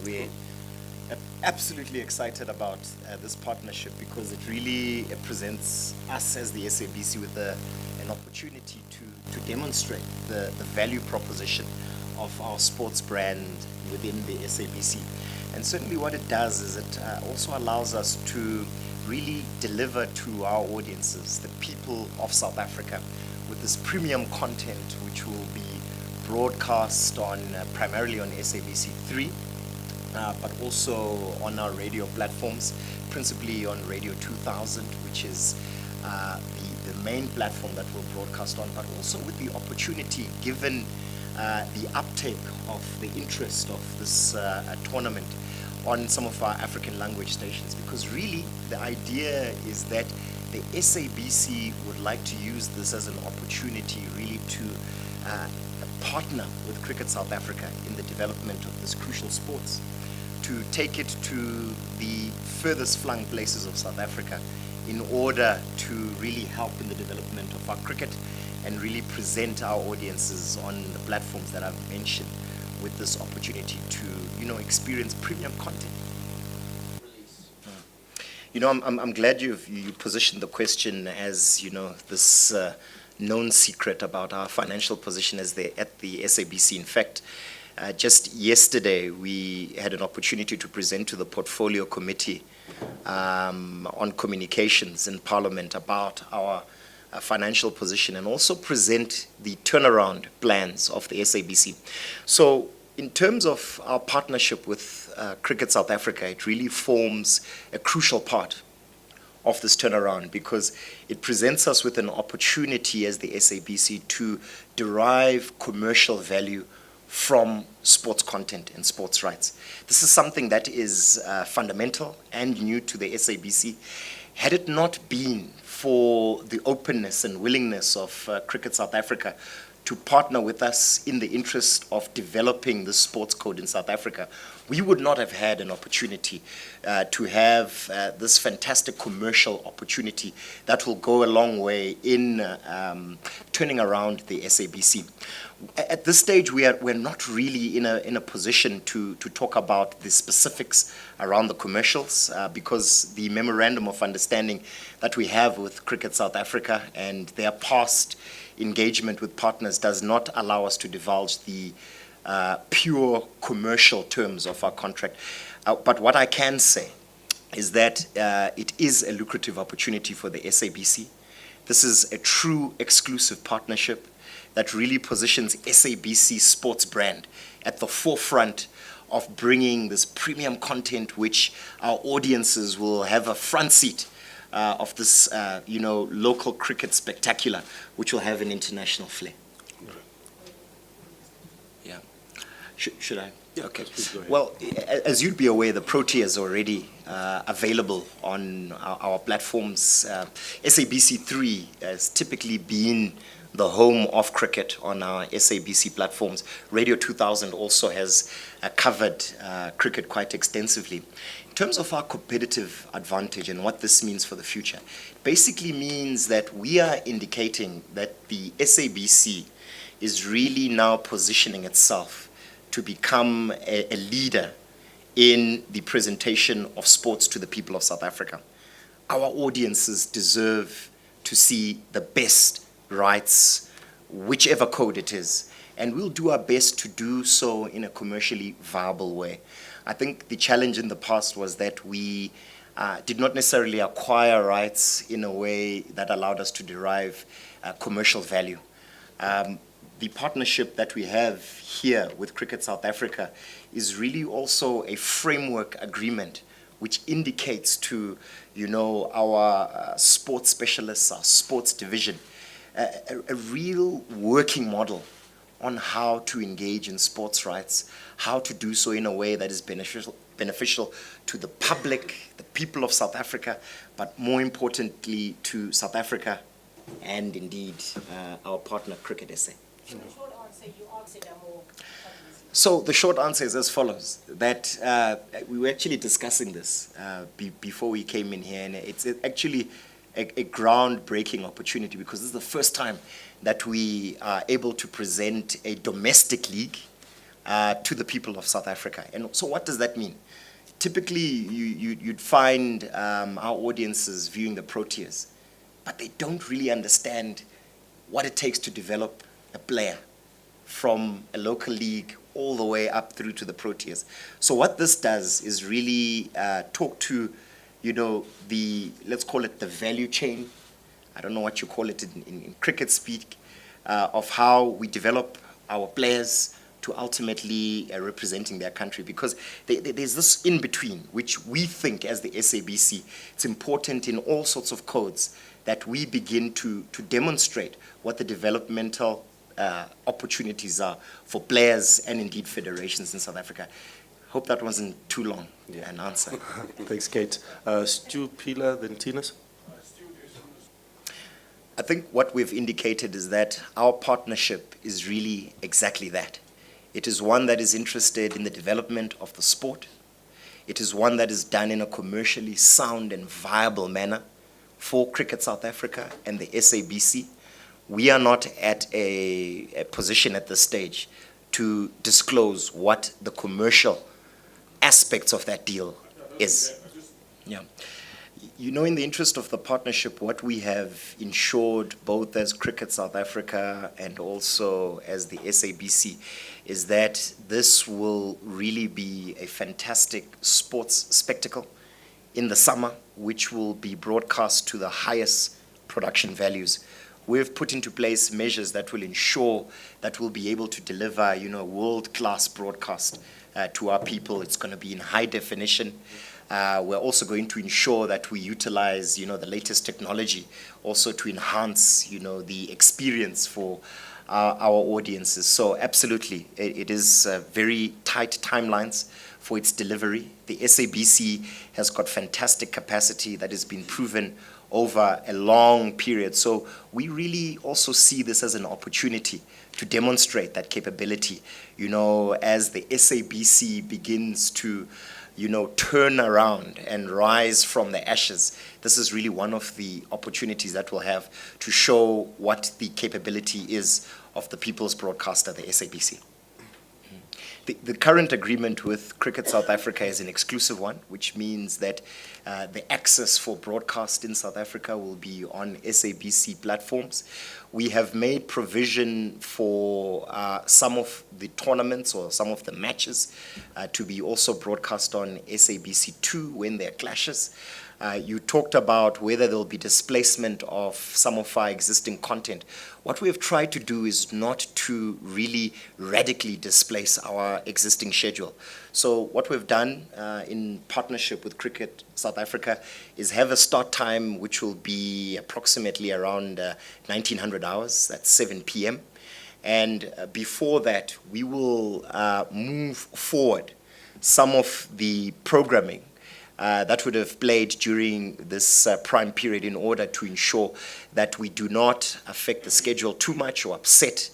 We're absolutely excited about this partnership because it really presents us as the SABC with an opportunity to demonstrate the value proposition of our sports brand within the SABC. And certainly what it does is it also allows us to really deliver to our audiences, the people of South Africa, with this premium content which will be broadcast on primarily on SABC 3, but also on our radio platforms, principally on Radio 2000, which is the main platform that we'll broadcast on, but also with the opportunity, given the uptake of the interest of this tournament on some of our African language stations, because really the idea is that the SABC would like to use this as an opportunity really to partner with Cricket South Africa in the development of this crucial sports, to take it to the furthest flung places of South Africa in order to really help in the development of our cricket and really present our audiences on the platforms that I've mentioned, with this opportunity to, experience premium content. I'm glad you positioned the question as, this known secret about our financial position at the SABC. In fact, just yesterday we had an opportunity to present to the Portfolio Committee on Communications in Parliament about our financial position, and also present the turnaround plans of the SABC. So in terms of our partnership with Cricket South Africa, it really forms a crucial part of this turnaround, because it presents us with an opportunity as the SABC to derive commercial value from sports content and sports rights. This is something that is fundamental and new to the SABC. Had it not been for the openness and willingness of Cricket South Africa to partner with us in the interest of developing the sports code in South Africa, we would not have had an opportunity to have this fantastic commercial opportunity that will go a long way in turning around the SABC. At this stage, we're not really in a position to talk about the specifics around the commercials, because the memorandum of understanding that we have with Cricket South Africa and their past engagement with partners does not allow us to divulge the pure commercial terms of our contract. But what I can say is that it is a lucrative opportunity for the SABC. This is a true exclusive partnership that really positions SABC sports brand at the forefront of bringing this premium content, which our audiences will have a front seat of this, local cricket spectacular, which will have an international flair. Yeah. Should I? Yeah, okay. please go ahead. Well, as you'd be aware, the Protea is already available on our platforms. SABC 3 has typically been the home of cricket on our SABC platforms. Radio 2000 also has covered cricket quite extensively. In terms of our competitive advantage and what this means for the future, it basically means that we are indicating that the SABC is really now positioning itself to become a leader in the presentation of sports to the people of South Africa. Our audiences deserve to see the best rights, whichever code it is, and we'll do our best to do so in a commercially viable way. I think the challenge in the past was that we did not necessarily acquire rights in a way that allowed us to derive commercial value. The partnership that we have here with Cricket South Africa is really also a framework agreement which indicates to our sports specialists, our sports division, a real working model on how to engage in sports rights, how to do so in a way that is beneficial to the public, the people of South Africa, but more importantly to South Africa and indeed our partner Cricket SA. So the short answer, you answered more. So the short answer is as follows, that we were actually discussing this before we came in here, and it's actually a groundbreaking opportunity, because this is the first time that we are able to present a domestic league to the people of South Africa. And so what does that mean? Typically, you'd find our audiences viewing the Proteas, but they don't really understand what it takes to develop a player from a local league all the way up through to the Proteas. So what this does is really talk to, let's call it the value chain. I don't know what you call it in cricket speak, of how we develop our players to ultimately representing their country, because there's this in between, which we think as the SABC, it's important in all sorts of codes that we begin to demonstrate what the developmental opportunities are for players and indeed federations in South Africa. Hope that wasn't too long an answer. Thanks, Kate. Stu, Pila, then Tinas. I think what we've indicated is that our partnership is really exactly that. It is one that is interested in the development of the sport. It is one that is done in a commercially sound and viable manner for Cricket South Africa and the SABC. We are not at a position at this stage to disclose what the commercial aspects of that deal is. Yeah. In the interest of the partnership, what we have ensured both as Cricket South Africa and also as the SABC is that this will really be a fantastic sports spectacle in the summer, which will be broadcast to the highest production values. We've put into place measures that will ensure that we'll be able to deliver, world-class broadcast to our people. It's going to be in high definition. We're also going to ensure that we utilize, the latest technology also to enhance, the experience for our audiences. So absolutely, it is very tight timelines for its delivery. The SABC has got fantastic capacity that has been proven over a long period. So we really also see this as an opportunity to demonstrate that capability, as the SABC begins to turn around and rise from the ashes. This is really one of the opportunities that we'll have to show what the capability is of the people's broadcaster, the SABC. The current agreement with Cricket South Africa is an exclusive one, which means that the access for broadcast in South Africa will be on SABC platforms. We have made provision for some of the tournaments or some of the matches to be also broadcast on SABC2 when there are clashes. You talked about whether there will be displacement of some of our existing content. What we have tried to do is not to really radically displace our existing schedule. So what we've done in partnership with Cricket South Africa is have a start time which will be approximately around 1900 hours, that's 7 p.m. And before that, we will move forward some of the programming that would have played during this prime period in order to ensure that we do not affect the schedule too much or upset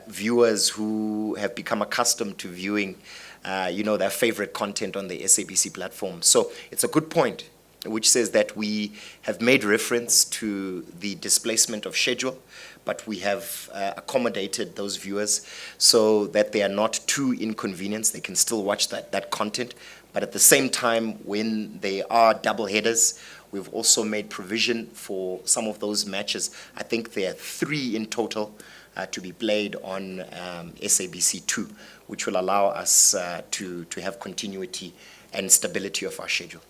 viewers who have become accustomed to viewing their favorite content on the SABC platform. So it's a good point, which says that we have made reference to the displacement of schedule, but we have accommodated those viewers so that they are not too inconvenienced. They can still watch that content. But at the same time, when they are double headers, we've also made provision for some of those matches. I think there are 3 in total to be played on SABC2, which will allow us to have continuity and stability of our schedule.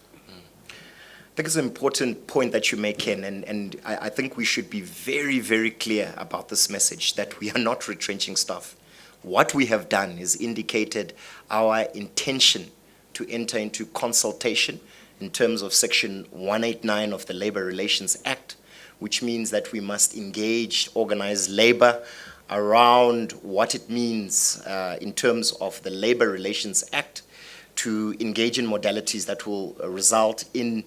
I think it's an important point that you make, Ken, and I think we should be very, very clear about this message that we are not retrenching staff. What we have done is indicated our intention to enter into consultation in terms of Section 189 of the Labor Relations Act, which means that we must engage organized labor around what it means in terms of the Labor Relations Act to engage in modalities that will result in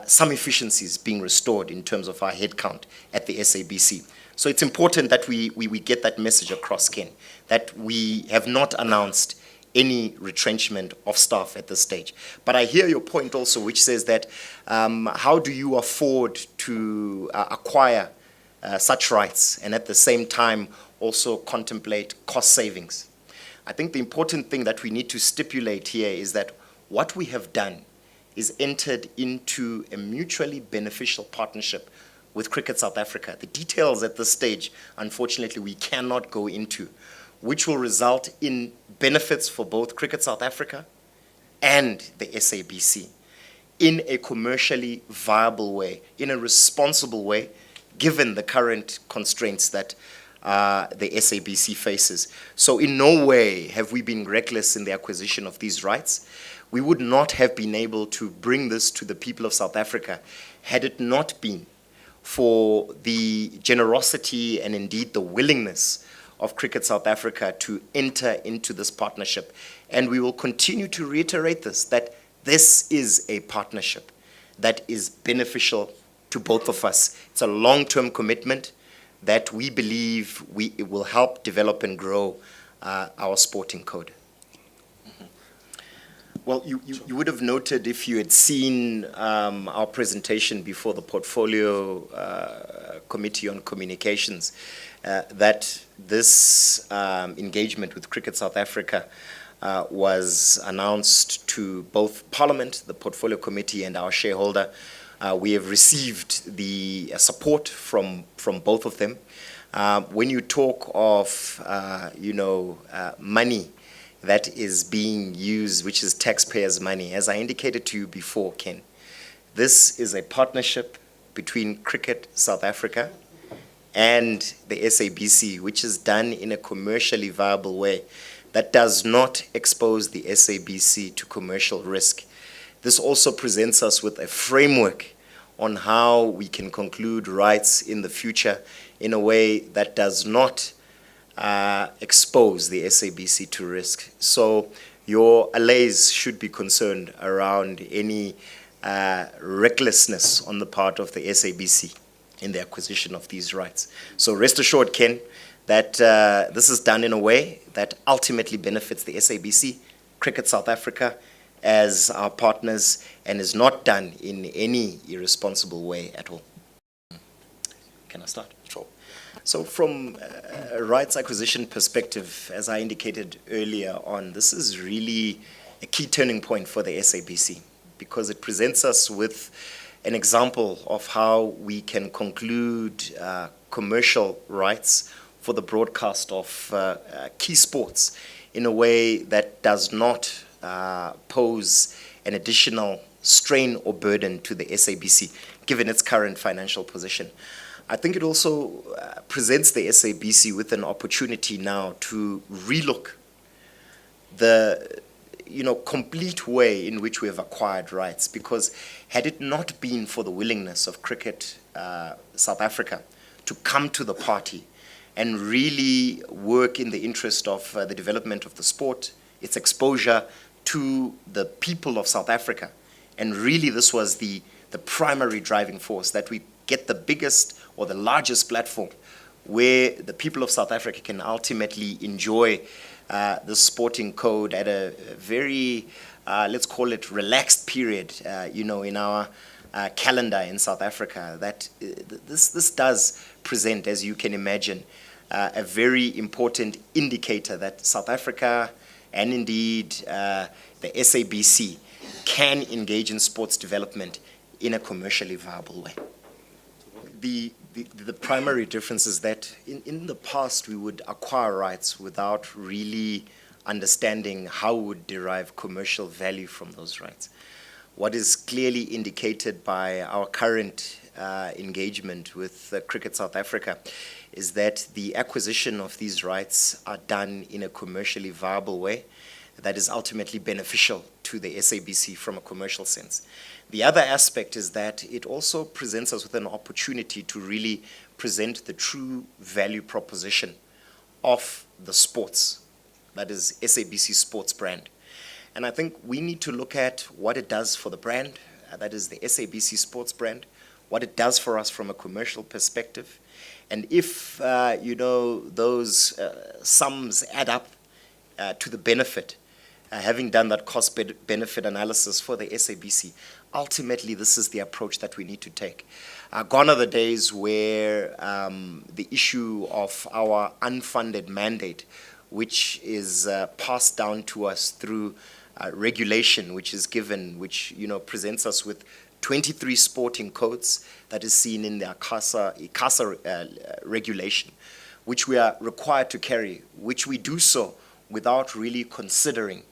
some efficiencies being restored in terms of our headcount at the SABC. So it's important that we get that message across, Ken, that we have not announced any retrenchment of staff at this stage. But I hear your point also, which says that how do you afford to acquire such rights and at the same time also contemplate cost savings? I think the important thing that we need to stipulate here is that what we have done is entered into a mutually beneficial partnership with Cricket South Africa. The details at this stage, unfortunately, we cannot go into, which will result in benefits for both Cricket South Africa and the SABC in a commercially viable way, in a responsible way, given the current constraints that the SABC faces. So in no way have we been reckless in the acquisition of these rights. We would not have been able to bring this to the people of South Africa had it not been for the generosity and indeed the willingness of Cricket South Africa to enter into this partnership. And we will continue to reiterate this, that this is a partnership that is beneficial to both of us. It's a long-term commitment that we believe it will help develop and grow our sporting code. Well, you would have noted if you had seen our presentation before the Portfolio Committee on Communications that this engagement with Cricket South Africa was announced to both Parliament, the Portfolio Committee, and our shareholder. We have received the support from both of them. When you talk of, money that is being used, which is taxpayers' money, as I indicated to you before, Ken, this is a partnership between Cricket South Africa and the SABC, which is done in a commercially viable way that does not expose the SABC to commercial risk. This also presents us with a framework on how we can conclude rights in the future in a way that does not expose the SABC to risk. So your allays should be concerned around any recklessness on the part of the SABC in the acquisition of these rights. So rest assured, Ken, that this is done in a way that ultimately benefits the SABC, Cricket South Africa, as our partners, and is not done in any irresponsible way at all. Can I start? Sure. So from a rights acquisition perspective, as I indicated earlier on, this is really a key turning point for the SABC because it presents us with an example of how we can conclude commercial rights for the broadcast of key sports in a way that does not pose an additional strain or burden to the SABC, given its current financial position. I think it also presents the SABC with an opportunity now to relook the complete way in which we have acquired rights, because had it not been for the willingness of Cricket South Africa to come to the party and really work in the interest of the development of the sport, its exposure to the people of South Africa, and really this was the primary driving force, that we get the biggest or the largest platform where the people of South Africa can ultimately enjoy the sporting code at a very, let's call it, relaxed period, in our calendar in South Africa. That this does present, as you can imagine, a very important indicator that South Africa and indeed the SABC can engage in sports development in a commercially viable way. The primary difference is that in the past we would acquire rights without really understanding how we would derive commercial value from those rights. What is clearly indicated by our current engagement with Cricket South Africa is that the acquisition of these rights are done in a commercially viable way that is ultimately beneficial to the SABC from a commercial sense. The other aspect is that it also presents us with an opportunity to really present the true value proposition of the sports, that is SABC sports brand. And I think we need to look at what it does for the brand, that is the SABC sports brand, what it does for us from a commercial perspective. And if, those sums add up to the benefit, having done that cost-benefit analysis for the SABC, ultimately this is the approach that we need to take. Gone are the days where the issue of our unfunded mandate which is passed down to us through regulation, which is given, which presents us with 23 sporting codes that is seen in the ICASA regulation, which we are required to carry, which we do so without really considering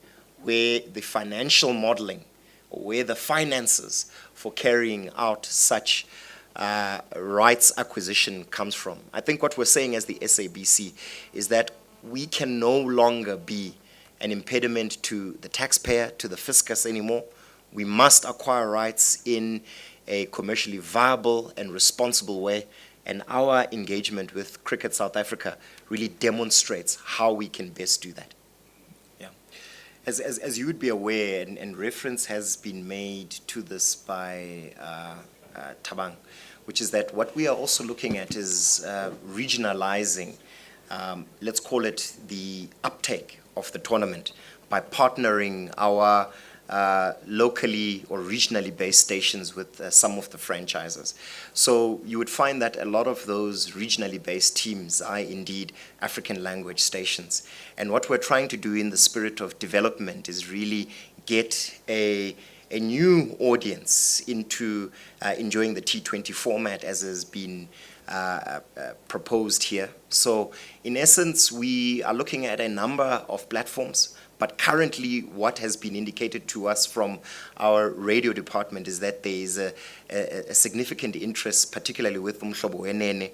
where the financial modeling or where the finances for carrying out such rights acquisition comes from. I think what we're saying as the SABC is that we can no longer be an impediment to the taxpayer, to the fiscus anymore. We must acquire rights in a commercially viable and responsible way, and our engagement with Cricket South Africa really demonstrates how we can best do that. Yeah. As you would be aware, and reference has been made to this by Thabang, which is that what we are also looking at is regionalizing, let's call it the uptake of the tournament by partnering our locally or regionally based stations with some of the franchises. So you would find that a lot of those regionally based teams are indeed African language stations. And what we're trying to do in the spirit of development is really get a new audience into enjoying the T20 format as has been proposed here. So in essence, we are looking at a number of platforms, but currently what has been indicated to us from our radio department is that there is a significant interest, particularly with Umhlobo Wenene,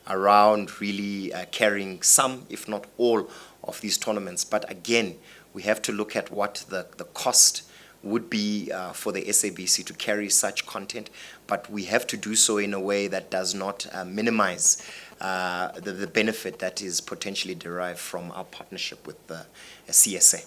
around really carrying some, if not all, of these tournaments. But again, we have to look at what the cost would be for the SABC to carry such content, but we have to do so in a way that does not minimize the benefit that is potentially derived from our partnership with the CSA.